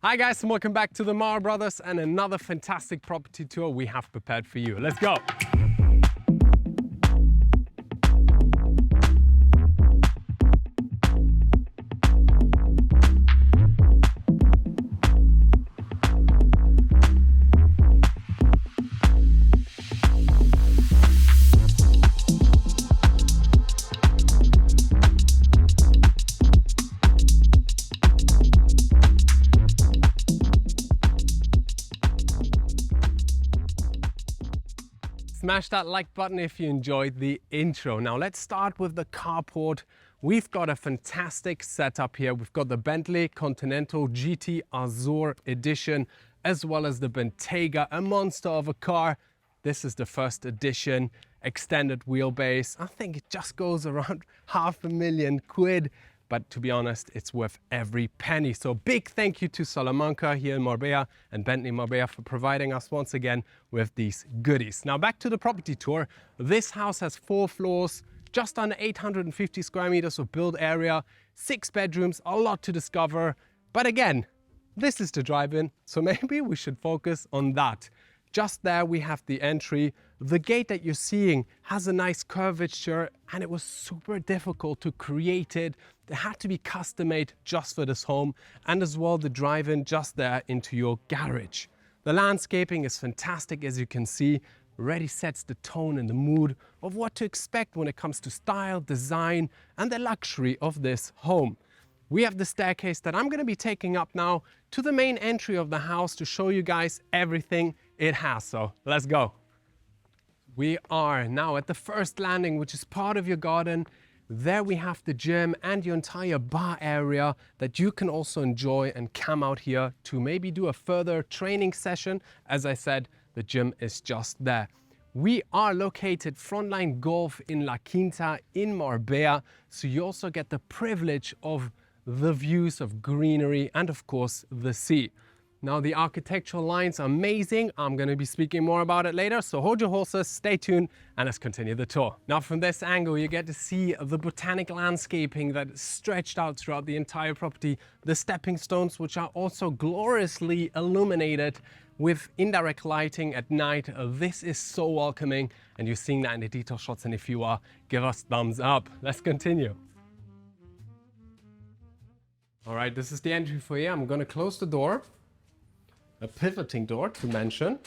Hi guys, and welcome back to the Marobrothers and another fantastic property tour we have prepared for you. Let's go! Smash that like button if you enjoyed the intro. Now let's start with the carport. We've got a fantastic setup here. We've got the Bentley Continental GT Azure Edition, as well as the Bentayga, a monster of a car. This is the first edition, extended wheelbase. I think it just goes around £500,000. But to be honest, it's worth every penny. So big thank you to Salamanca here in Marbella and Bentley Marbella for providing us once again with these goodies. Now back to the property tour. This house has 4 floors, just under 850 square meters of build area, 6 bedrooms, a lot to discover. But again, this is the drive-in, so maybe we should focus on that. Just there we have the entry. The gate that you're seeing has a nice curvature and it was super difficult to create it. It had to be custom made just for this home, and as well the drive-in just there into your garage. The landscaping is fantastic, as you can see. Already sets the tone and the mood of what to expect when it comes to style, design and the luxury of this home. We have the staircase that I'm going to be taking up now to the main entry of the house to show you guys everything it has. So let's go. We are now at the first landing, which is part of your garden. There we have the gym and your entire bar area that you can also enjoy and come out here to maybe do a further training session. As I said, the gym is just there. We are located frontline golf in La Quinta in Marbella, so you also get the privilege of the views of greenery and of course the sea. Now the architectural lines are amazing. I'm going to be speaking more about it later, so hold your horses, stay tuned and let's continue the tour. Now from this angle you get to see the botanic landscaping that is stretched out throughout the entire property, the stepping stones which are also gloriously illuminated with indirect lighting at night. This is so welcoming and you're seeing that in the detail shots, and if you are, give us thumbs up. Let's continue. All right, this is the entry foyer. I'm going to close the door. A pivoting door to mention.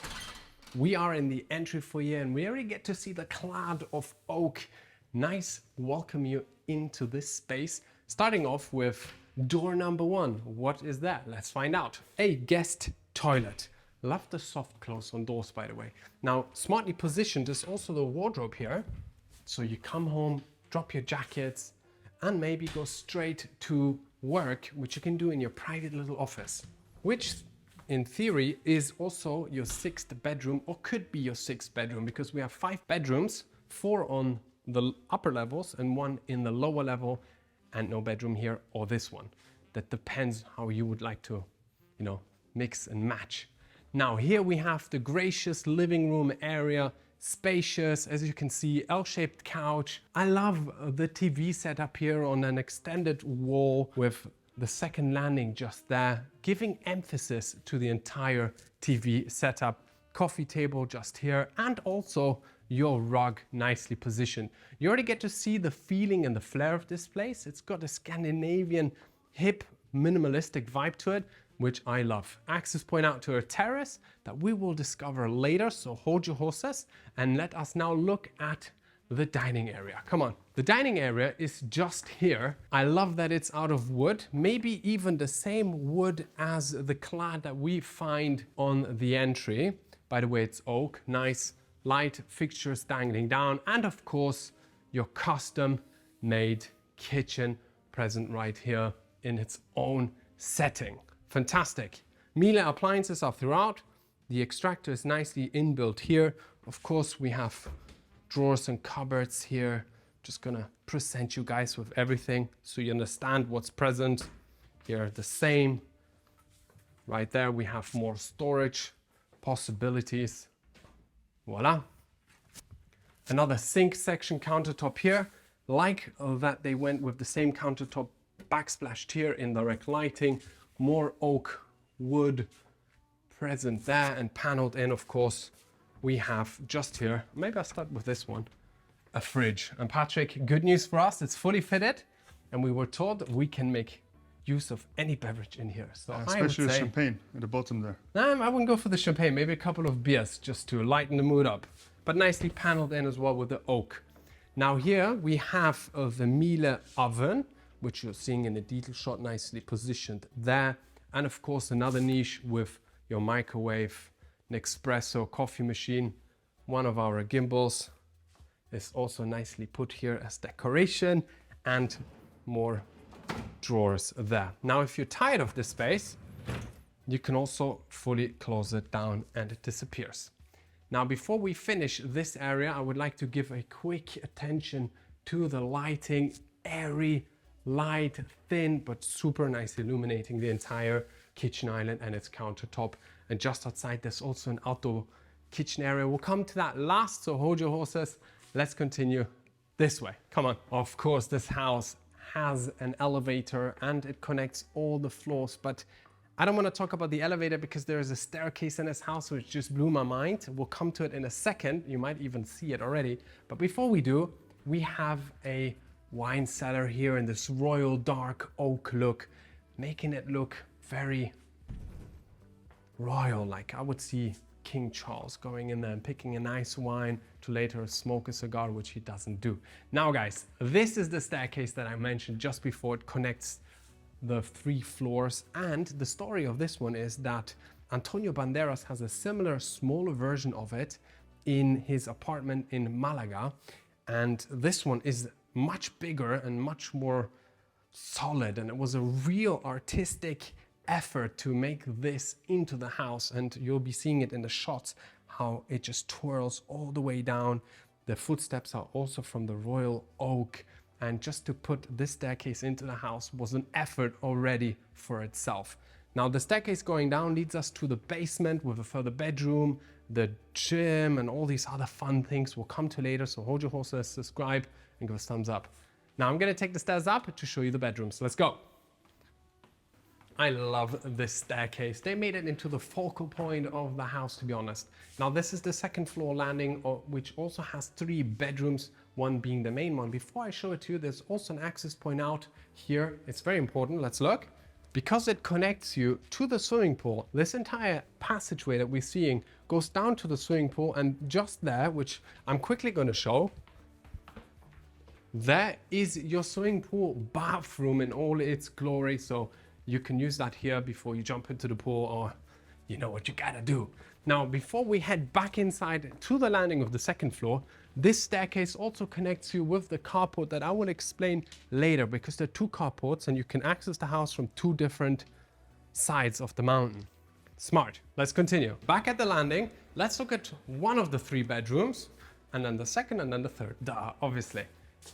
We are in the entry foyer and we already get to see the clad of oak. Nice welcome you into this space. Starting off with door number 1. What is that? Let's find out. A guest toilet. Love the soft close on doors, by the way. Now, smartly positioned is also the wardrobe here. So you come home, drop your jackets and maybe go straight to work, which you can do in your private little office, which in theory is also your 6th bedroom, or could be your 6th bedroom, because we have 5 bedrooms, 4 on the upper levels and 1 in the lower level, and no bedroom here or this one. That depends how you would like to, mix and match. Now here we have the gracious living room area, spacious, as you can see, L-shaped couch. I love the TV setup here on an extended wall with the second landing just there, giving emphasis to the entire TV setup. Coffee table just here, and also your rug nicely positioned. You already get to see the feeling and the flair of this place. It's got a Scandinavian, hip, minimalistic vibe to it, which I love. Access point out to a terrace that we will discover later, so hold your horses and let us now look at the dining area. Come on. The dining area is just here. I love that it's out of wood, maybe even the same wood as the clad that we find on the entry. By the way, it's oak, nice light fixtures dangling down, and of course your custom made kitchen present right here in its own setting. Fantastic. Miele appliances are throughout. The extractor is nicely inbuilt here. Of course we have drawers and cupboards here. Just gonna present you guys with everything so you understand what's present. Here the same. Right there we have more storage possibilities. Voila. Another sink section countertop here. Like that they went with the same countertop backsplashed here in direct lighting. More oak wood present there and paneled in. Of course, we have just here, maybe I'll start with this one, a fridge. And Patrick, good news for us, it's fully fitted, and we were told that we can make use of any beverage in here. So especially the champagne at the bottom there. I wouldn't go for the champagne, maybe a couple of beers just to lighten the mood up. But nicely paneled in as well with the oak. Now here we have the Miele oven, which you're seeing in the detail shot, nicely positioned there. And of course another niche with your microwave, an espresso coffee machine. One of our gimbals is also nicely put here as decoration, and more drawers there. Now if you're tired of this space, you can also fully close it down and it disappears. Now before we finish this area, I would like to give a quick attention to the lighting. Airy, light, thin, but super nice, illuminating the entire kitchen island and its countertop. And just outside there's also an outdoor kitchen area. We'll come to that last, so hold your horses. Let's continue this way. Come on. Of course, this house has an elevator and it connects all the floors, but I don't want to talk about the elevator because there is a staircase in this house which just blew my mind. We'll come to it in a second. You might even see it already. But before we do, we have a wine cellar here in this royal dark oak look, making it look very royal. Like I would see King Charles going in there and picking a nice wine to later smoke a cigar, which he doesn't do. Now guys, this is the staircase that I mentioned just before. It connects the 3 floors, and the story of this one is that Antonio Banderas has a similar smaller version of it in his apartment in Malaga, and this one is much bigger and much more solid, and it was a real artistic effort to make this into the house, and you'll be seeing it in the shots how it just twirls all the way down. The footsteps are also from the royal oak, and just to put this staircase into the house was an effort already for itself. Now the staircase going down leads us to the basement with a further bedroom, the gym, and all these other fun things we'll come to later, so hold your horses, subscribe, and give us a thumbs up. Now I'm gonna take the stairs up to show you the bedrooms. Let's go. I love this staircase. They made it into the focal point of the house, to be honest. Now this is the 2nd floor landing, which also has 3 bedrooms, one being the main one. Before I show it to you, there's also an access point out here. It's very important, let's look. Because it connects you to the swimming pool, this entire passageway that we're seeing goes down to the swimming pool, and just there, which I'm quickly gonna show, there is your swimming pool bathroom in all its glory. So you can use that here before you jump into the pool, or you know what you gotta do. Now, before we head back inside to the landing of the 2nd floor, this staircase also connects you with the carport that I will explain later, because there are 2 carports and you can access the house from 2 different sides of the mountain. Smart. Let's continue. Back at the landing, let's look at one of the 3 bedrooms, and then the 2nd, and then the 3rd. Duh, obviously.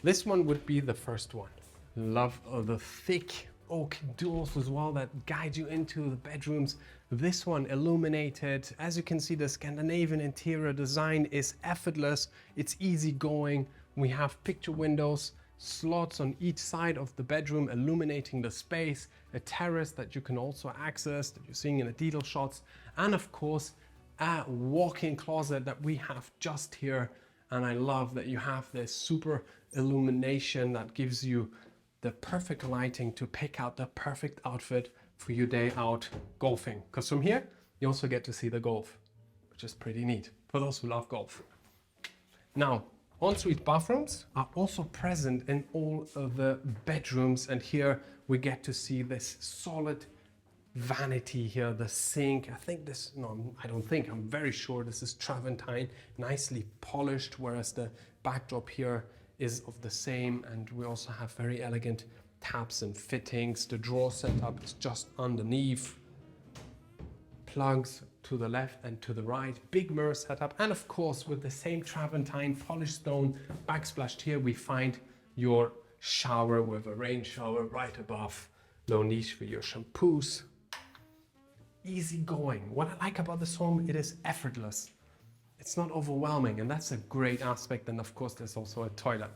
This one would be the 1st one. Love the thick oak doors as well that guide you into the bedrooms. This one illuminated. As you can see, the Scandinavian interior design is effortless. It's easy going. We have picture windows, slots on each side of the bedroom illuminating the space, a terrace that you can also access that you're seeing in the detail shots, and of course a walk-in closet that we have just here. And I love that you have this super illumination that gives you the perfect lighting to pick out the perfect outfit for your day out golfing. Because from here, you also get to see the golf, which is pretty neat for those who love golf. Now, ensuite bathrooms are also present in all of the bedrooms. And here we get to see this solid vanity here, the sink. I'm very sure this is Travertine, nicely polished, whereas the backdrop here is of the same. And we also have very elegant taps and fittings. The drawer setup is just underneath. Plugs to the left and to the right. Big mirror setup. And of course, with the same Travertine polished stone backsplashed here, we find your shower with a rain shower right above. No niche for your shampoos. Easy going. What I like about this home, it is effortless. It's not overwhelming, and that's a great aspect. And of course, there's also a toilet.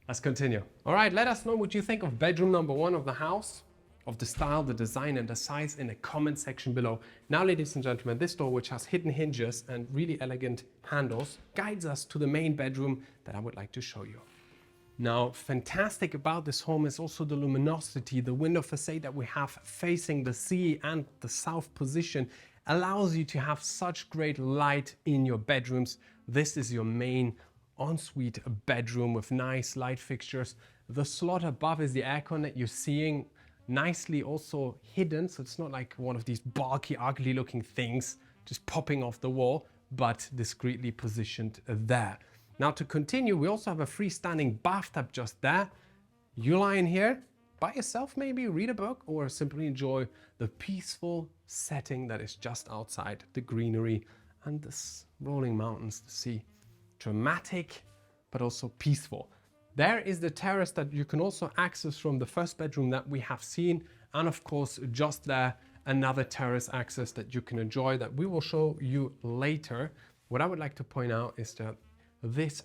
Let's continue. All right, let us know what you think of bedroom number 1 of the house. of the style, the design and the size in the comment section below. Now, ladies and gentlemen, this door, which has hidden hinges and really elegant handles, guides us to the main bedroom that I would like to show you. Now, fantastic about this home is also the luminosity. The window facade that we have facing the sea and the south position allows you to have such great light in your bedrooms. This is your main ensuite bedroom with nice light fixtures. The slot above is the aircon that you're seeing, nicely also hidden, so it's not like one of these bulky, ugly looking things just popping off the wall, but discreetly positioned there. Now, to continue, we also have a freestanding bathtub just there. You lie in here by yourself, maybe read a book or simply enjoy the peaceful setting that is just outside, the greenery and the rolling mountains, the sea. Dramatic, but also peaceful. There is the terrace that you can also access from the first bedroom that we have seen. And of course, just there, another terrace access that you can enjoy that we will show you later. What I would like to point out is that this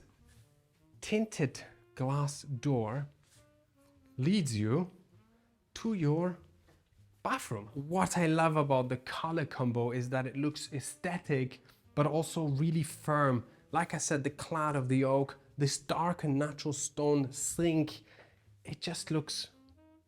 tinted glass door leads you to your bathroom. What I love about the color combo is that it looks aesthetic, but also really firm. Like I said, the clad of the oak, this dark and natural stone sink, it just looks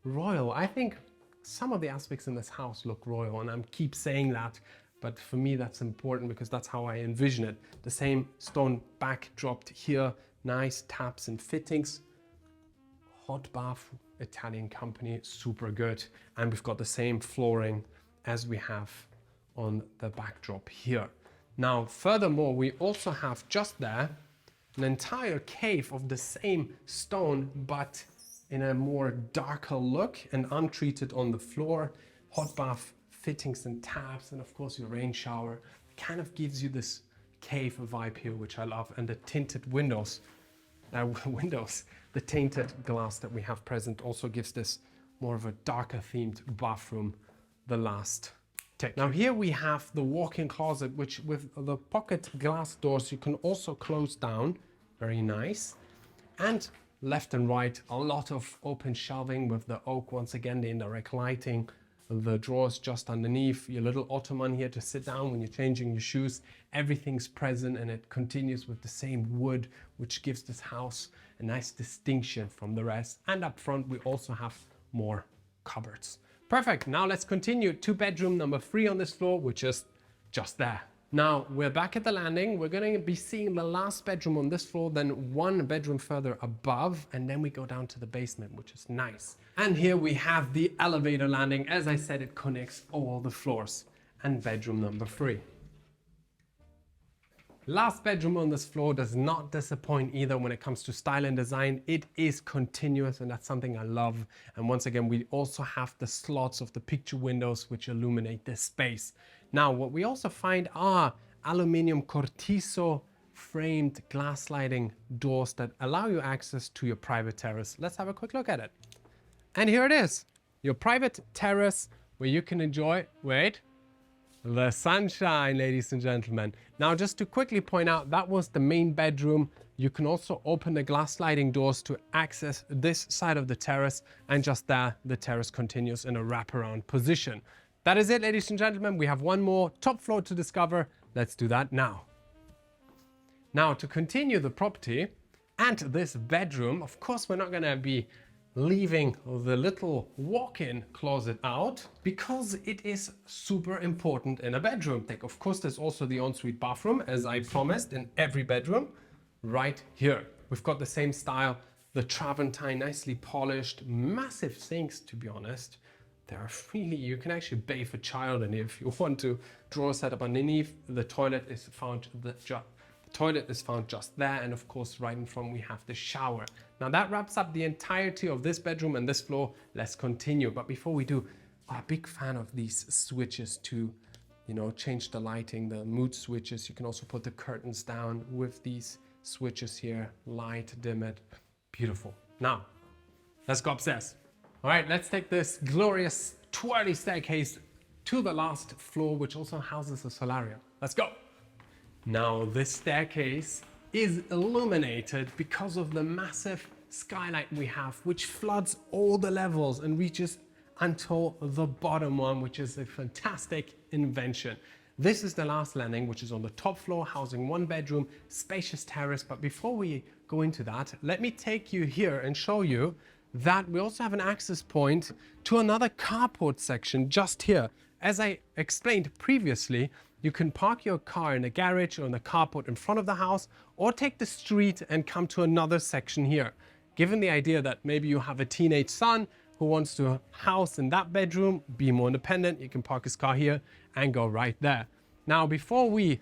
royal. I think some of the aspects in this house look royal, and I keep saying that, but for me that's important because that's how I envision it. The same stone backdrop here, nice taps and fittings. Hot bath, Italian company, super good. And we've got the same flooring as we have on the backdrop here. Now, furthermore, we also have just there an entire cave of the same stone, but in a more darker look and untreated on the floor. Hot bath fittings and taps, and of course your rain shower kind of gives you this cave vibe here, which I love. And the tinted windows, the tainted glass that we have present also gives this more of a darker themed bathroom, the last tick. Now here we have the walk-in closet, which with the pocket glass doors you can also close down. Very nice. And left and right, a lot of open shelving with the oak, once again, the indirect lighting, the drawers just underneath, your little ottoman here to sit down when you're changing your shoes. Everything's present and it continues with the same wood, which gives this house a nice distinction from the rest. And up front, we also have more cupboards. Perfect. Now let's continue to bedroom number 3 on this floor, which is just there. Now we're back at the landing. We're going to be seeing the last bedroom on this floor, then one bedroom further above, and then we go down to the basement, which is nice. And here we have the elevator landing. As I said, it connects all the floors. And bedroom number 3. Last bedroom on this floor does not disappoint either when it comes to style and design. It is continuous, and that's something I love. And once again, we also have the slots of the picture windows which illuminate this space. Now, what we also find are aluminium cortizo framed glass sliding doors that allow you access to your private terrace. Let's have a quick look at it. And here it is, your private terrace where you can enjoy, the sunshine, ladies and gentlemen. Now, just to quickly point out, that was the main bedroom. You can also open the glass sliding doors to access this side of the terrace, and just there, the terrace continues in a wraparound position. That is it, ladies and gentlemen. We have one more top floor to discover. Let's do that now. Now, to continue the property and this bedroom, of course, we're not going to be leaving the little walk-in closet out because it is super important in a bedroom. Of course, there's also the ensuite bathroom, as I promised, in every bedroom right here. We've got the same style, the Travertine, nicely polished, massive sinks, to be honest. They're really, you can actually bathe a child in here if you want to. Drawer set up underneath. The toilet is found just there, and of course right in front we have the shower. Now that wraps up the entirety of this bedroom and this floor. Let's continue, but before we do, I'm a big fan of these switches to, change the lighting, the mood switches. You can also put the curtains down with these switches here, light, dim it, beautiful. Now let's go upstairs. All right, let's take this glorious twirly staircase to the last floor, which also houses a solarium. Let's go. Now, this staircase is illuminated because of the massive skylight we have, which floods all the levels and reaches until the bottom one, which is a fantastic invention. This is the last landing, which is on the top floor, housing 1 bedroom, spacious terrace. But before we go into that, let me take you here and show you that we also have an access point to another carport section just here. As I explained previously, you can park your car in a garage or in the carport in front of the house, or take the street and come to another section here. Given the idea that maybe you have a teenage son who wants to house in that bedroom, be more independent, you can park his car here and go right there. Now, before we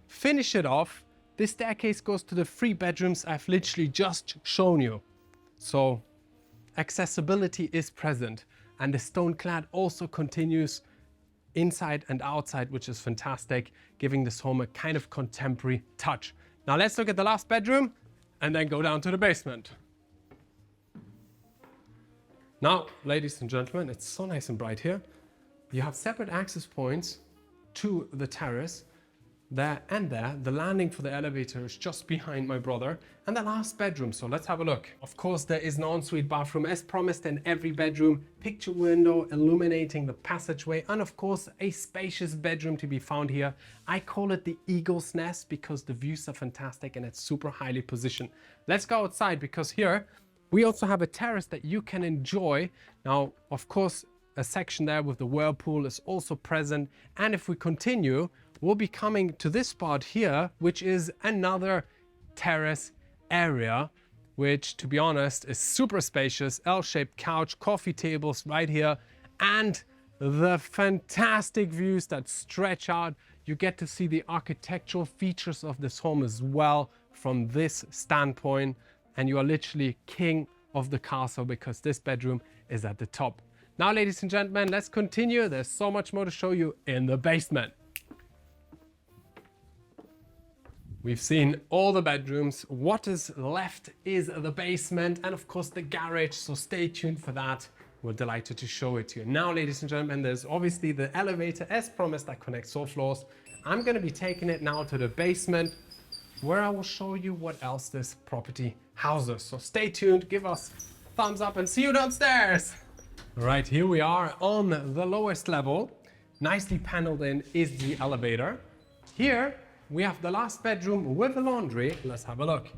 finish it off, this staircase goes to the 3 bedrooms I've literally just shown you. So accessibility is present, and the stone clad also continues inside and outside, which is fantastic, giving this home a kind of contemporary touch. Now let's look at the last bedroom and then go down to the basement. Now, ladies and gentlemen, it's so nice and bright here. You have separate access points to the terrace. There and there, the landing for the elevator is just behind my brother, and the last bedroom, so let's have a look. Of course, there is an ensuite bathroom as promised in every bedroom, picture window illuminating the passageway, and of course a spacious bedroom to be found here. I call it the eagle's nest because the views are fantastic and it's super highly positioned. Let's go outside, because here we also have a terrace that you can enjoy. Now, of course, a section there with the whirlpool is also present, and if we continue, we'll be coming to this spot here, which is another terrace area, which, to be honest, is super spacious. L-shaped couch, coffee tables right here, and the fantastic views that stretch out. You get to see the architectural features of this home as well from this standpoint, and you are literally king of the castle because this bedroom is at the top. Now, ladies and gentlemen, let's continue. There's so much more to show you in the basement. We've seen all the bedrooms. What is left is the basement and of course the garage, so stay tuned for that. We're delighted to show it to you. Now, ladies and gentlemen, there's obviously the elevator as promised that connects all floors. I'm going to be taking it now to the basement, where I will show you what else this property houses. So stay tuned, give us a thumbs up and see you downstairs. Right, here we are on the lowest level. Nicely paneled in is the elevator. Here we have the last bedroom with a laundry. Let's have a look.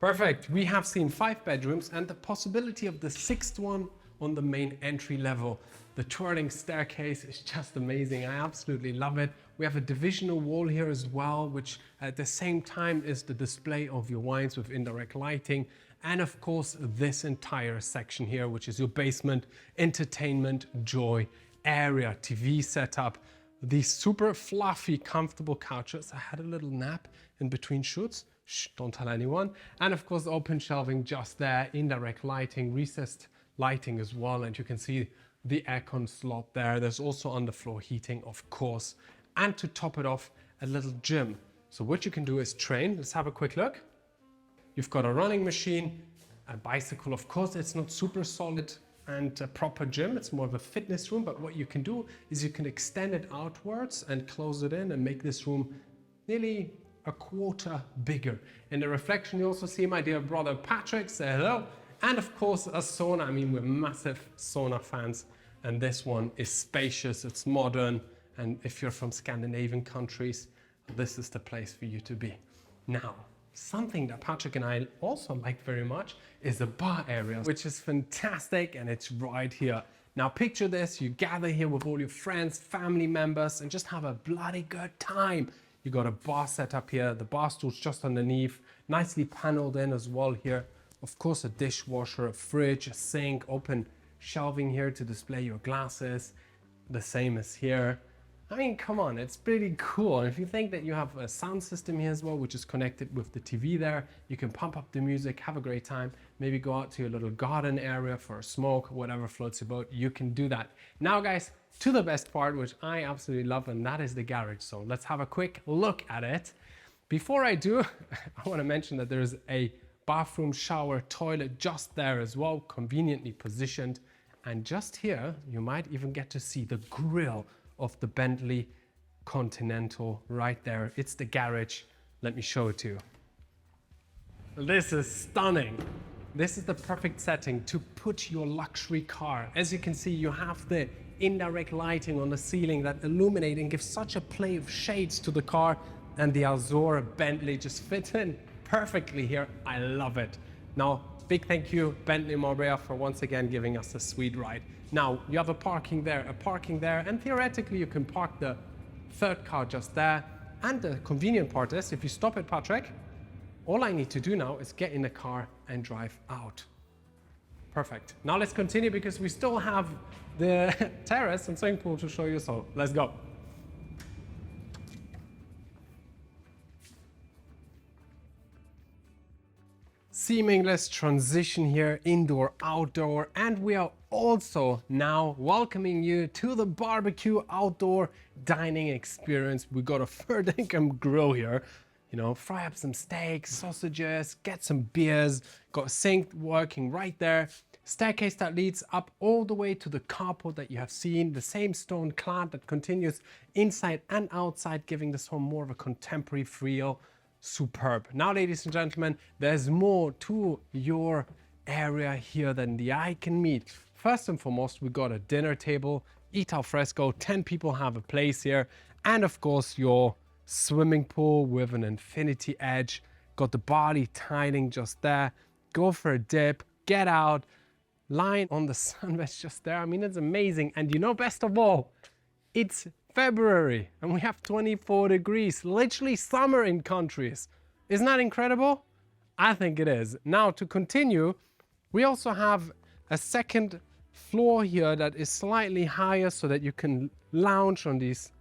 Perfect. We have seen 5 bedrooms and the possibility of the 6th one on the main entry level. The twirling staircase is just amazing. I absolutely love it. We have a divisional wall here as well, which at the same time is the display of your wines with indirect lighting. And of course, this entire section here, which is your basement, entertainment, joy area, TV setup. These super fluffy, comfortable couches. I had a little nap in between shoots. Shh, don't tell anyone. And of course, open shelving just there, indirect lighting, recessed lighting as well. And you can see the aircon slot there. There's also underfloor heating, of course. And to top it off, a little gym. So what you can do is train. Let's have a quick look. You've got a running machine, a bicycle. Of course, it's not super solid and a proper gym. It's more of a fitness room. But what you can do is you can extend it outwards and close it in and make this room nearly a quarter bigger. In the reflection, you also see my dear brother Patrick. Say hello. And of course, a sauna. I mean, we're massive sauna fans. And this one is spacious. It's modern. And if you're from Scandinavian countries, this is the place for you to be. Now, something that Patrick and I also like very much is the bar area, which is fantastic, and it's right here. Now picture this, you gather here with all your friends, family members, and just have a bloody good time. You got a bar set up here, the bar stool's just underneath, nicely paneled in as well here. Of course, a dishwasher, a fridge, a sink, open shelving here to display your glasses, the same as here. I mean, come on, it's pretty cool. And if you think that you have a sound system here as well, which is connected with the TV there, you can pump up the music, have a great time, maybe go out to your little garden area for a smoke, whatever floats your boat, you can do that. Now guys, to the best part, which I absolutely love, and that is the garage. So let's have a quick look at it. Before I do, I want to mention that there's a bathroom, shower, toilet just there as well, conveniently positioned. And just here, you might even get to see the grill of the Bentley Continental right there. It's the garage. Let me show it to you. This is stunning. this is the perfect setting to put your luxury car. As you can see, you have the indirect lighting on the ceiling that illuminate and give such a play of shades to the car, and the Azure Bentley just fits in perfectly here. I love it. Now, big thank you, Bentley Marbella, for once again giving us a sweet ride. Now, you have a parking there, and theoretically you can park the third car just there. And the convenient part is, if you stop at Patrick, all I need to do now is get in the car and drive out. Perfect. Now let's continue because we still have the terrace and swimming pool to show you, so let's go. Seamless transition here, indoor, outdoor, and we are also now welcoming you to the barbecue outdoor dining experience. We got a third income grill here. You know, fry up some steaks, sausages, get some beers, got a sink working right there. Staircase that leads up all the way to the carport that you have seen, the same stone clad that continues inside and outside, giving this home more of a contemporary feel. Superb. Now, ladies and gentlemen, there's more to your area here than the eye can meet. First and foremost, we got a dinner table, eat al fresco, 10 people have a place here, and of course your swimming pool with an infinity edge. Got the body tiling just there. Go for a dip, get out, line on the sunbed just there. I mean, it's amazing. And you know, best of all, it's February and we have 24 degrees, literally summer in countries. Isn't that incredible? I think it is. Now, to continue, we also have a second floor here that is slightly higher so that you can lounge on these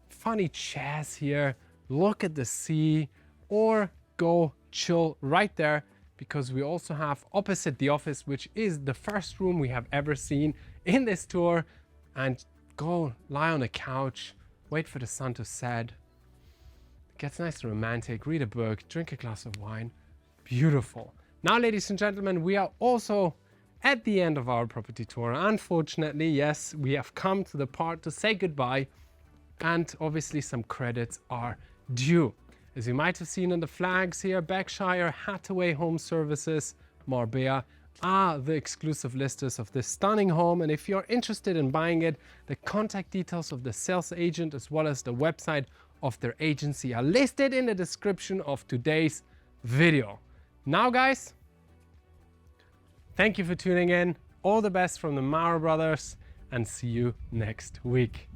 funny chairs here, look at the sea, or go chill right there, because we also have opposite the office, which is the first room we have ever seen in this tour, and go lie on a couch, wait for the sun to set. It gets nice and romantic, read a book, drink a glass of wine. Beautiful. Now, ladies and gentlemen, we are also at the end of our property tour. Unfortunately, yes, we have come to the part to say goodbye, and obviously some credits are due. As you might have seen on the flags here, Berkshire, Hathaway Home Services, Marbella are the exclusive listers of this stunning home. And if you're interested in buying it, the contact details of the sales agent as well as the website of their agency are listed in the description of today's video. Now, guys, thank you for tuning in. All the best from the Marobrothers, and see you next week.